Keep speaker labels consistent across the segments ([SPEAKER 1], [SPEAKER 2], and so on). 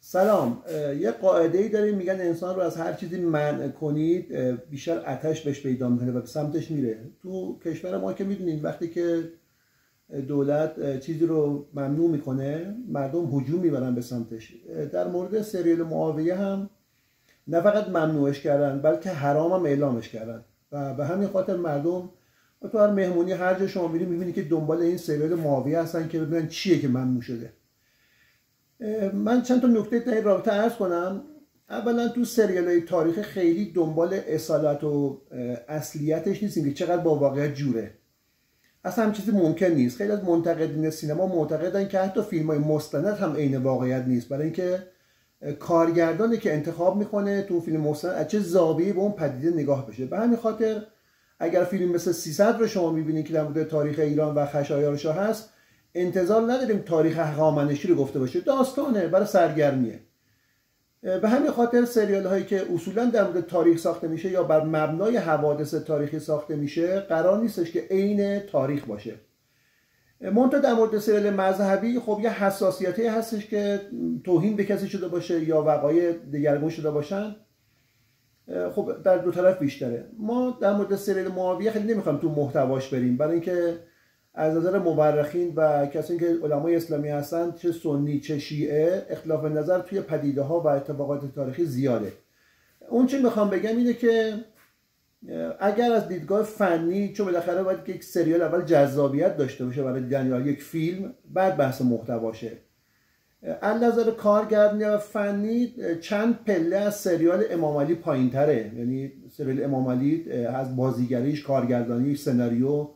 [SPEAKER 1] سلام. یه قاعده‌ای داریم میگن انسان رو از هر چیزی منع کنید بیشتر آتش بهش پیدا میکنه و به سمتش میره. تو کشور ما که میدونید وقتی که دولت چیزی رو ممنوع میکنه مردم هجوم میبرن به سمتش. در مورد سریال معاویه هم نه فقط ممنوعش کردن بلکه حرام هم اعلامش کردن و به همین خاطر مردم تو هر مهمونی هر جا شما میرید میبینید که دنبال این سریال معاویه هستن که ببینن چیه که ممنوع شده. من چند تا نکته در این رابطه عرض کنم. اولا تو سریال‌های تاریخ خیلی دنبال اصالت و اصلیتش نیستیم که چقدر با واقعیت جوره. اصلا هم چیزی ممکن نیست. خیلی از منتقدین سینما معتقدن که حتی فیلم‌های مستند هم عین واقعیت نیست، برای اینکه کارگردانی که انتخاب میکنه تو فیلم مستند از چه زاویه‌ای به اون پدیده نگاه بشه. به همین خاطر اگر فیلم مثل 300 رو شما می‌بینید که در مورد تاریخ ایران و خشایارشا هست، انتظار نداریم تاریخ هخامنشی رو گفته باشه، داستانه برای سرگرمیه. به همین خاطر سریال هایی که اصولا در مورد تاریخ ساخته میشه یا بر مبنای حوادث تاریخی ساخته میشه قرار نیستش که عین تاریخ باشه. منتها در مورد سریال مذهبی خب یه حساسیتی هستش که توهین به کسی شده باشه یا وقایع دگرگون شده باشن، خب در دو طرف بیشتره. ما در مورد سریال معاویه خیلی نمیخوایم تو محتواش بریم، برای اینکه از نظر مورخین و کسانی که علمای اسلامی هستن چه سنی چه شیعه اختلاف نظر توی پدیده ها و اتفاقات تاریخی زیاده. اون چی میخوام بگم اینه که اگر از دیدگاه فنی، چون بالاخره باید که یک سریال اول جذابیت داشته باشه برای دیدن یک فیلم، بعد بحث محتواشه. از نظر کارگردانی و فنی چند پله از سریال امام علی پایین‌تره. یعنی سریال امام علی از بازیگریش، کارگردانیش، سناریو،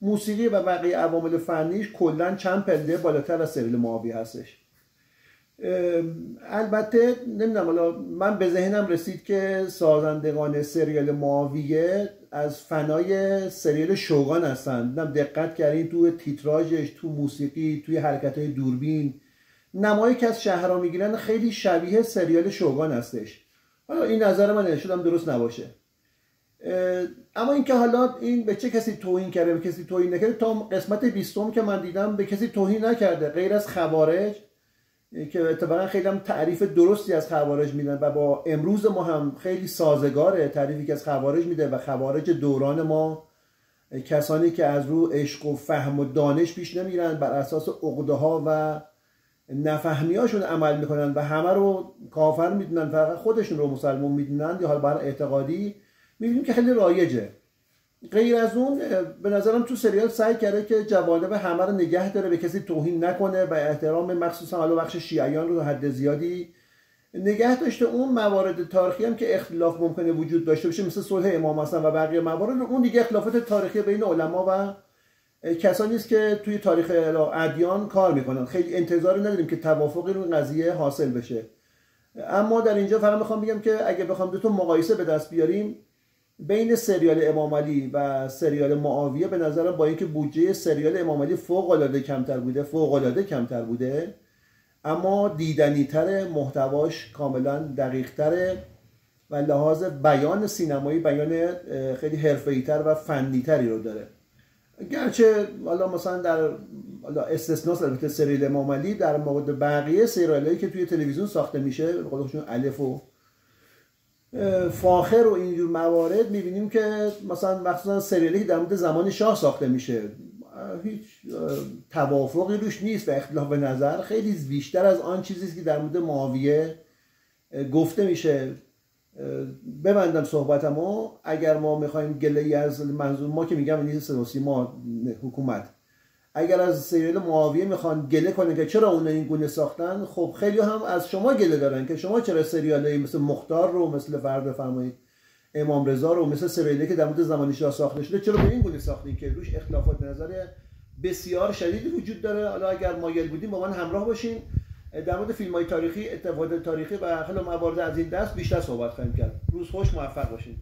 [SPEAKER 1] موسیقی و بقیه عوامل فنیش کلا چند پله بالاتر از سریال معاویه هستش. البته نمیدونم، حالا من به ذهنم رسید که سازندگان سریال معاویه از فنای سریال شوگان هستن. دقت کردین تو تیتراژش، تو موسیقی، توی حرکت‌های دوربین، نمایی که از شهرها میگیرن خیلی شبیه سریال شوگان هستش. حالا این نظر من شدم درست نباشه، اما اینکه حالا این به چه کسی توهین کرده به کسی توهین نکرده، تا قسمت 20 که من دیدم به کسی توهین نکرده غیر از خوارج که اتفاقا خیلی هم تعریف درستی از خوارج میدن و با امروز ما هم خیلی سازگاره تعریفی که از خوارج میده و خوارج دوران ما کسانی که از رو عشق و فهم و دانش پیش نمیرن، بر اساس عقده ها و نفهمی هاشون عمل میکنن و همه رو کافر میدونن، فقط خودشون رو مسلمان میدونن یا حالا بر اعتقادی، میبینیم که خیلی رایجه. غیر از اون به نظرم تو سریال سعی کرده که جوانب همه رو نگه داره، به کسی توهین نکنه و احترام مخصوصا حالا بخش شیعیان رو حد زیادی نگه داشته. اون موارد تاریخی هم که اختلاف ممکنه وجود داشته باشه مثل صلح امام حسن و بقیه موارد، اون دیگه اختلافات تاریخی بین علما و کسانی است که توی تاریخ ادیان کار میکنن. خیلی انتظاری نداریم که توافقی رو قضیه حاصل بشه. اما در اینجا فقط میخوام بگم که اگه بخوام دو تا مقایسه به دست بیاریم بین سریال امام علی و سریال معاویه، به نظرم با اینکه بودجه سریال امام علی فوق العاده کمتر بوده اما دیدنی تره، محتواش کاملا دقیق تره و لحاظ بیان سینمایی بیان خیلی حرفه‌ای تر و فنی تری رو داره. گرچه حالا مثلا در استثناء البته سریال امام علی در مورد بقیه سریالایی که توی تلویزیون ساخته میشه به خودشون الف و فاخر و اینجور موارد میبینیم که مثلا مخصوصا سریالی که در مورد زمان شاه ساخته میشه هیچ توافقی روش نیست و اختلاف نظر خیلی بیشتر از آن چیزی که در مورد معاویه گفته میشه. ببندم صحبتمو. اگر ما میخوایم گله‌ای از منظور ما که میگم نیست ما حکومت، اگر از سریال معاویه میخوان گله کنن که چرا اون این گونه ساختن، خب خیلی هم از شما گله دارن که شما چرا سریالی مثل مختار رو، مثل فرض بفرمایید امام رضا رو، مثل سریالی که در مورد زمان شاه ساخته شده چرا به این گونه ساختین که روش اختلافات نظر بسیار شدیدی وجود داره. حالا اگر مایل بودیم با من همراه باشین در مورد فیلم‌های تاریخی، اتفاقات تاریخی و حالا موارد از این دست بیشتر صحبت خواهیم کرد. روز خوش، موفق باشین.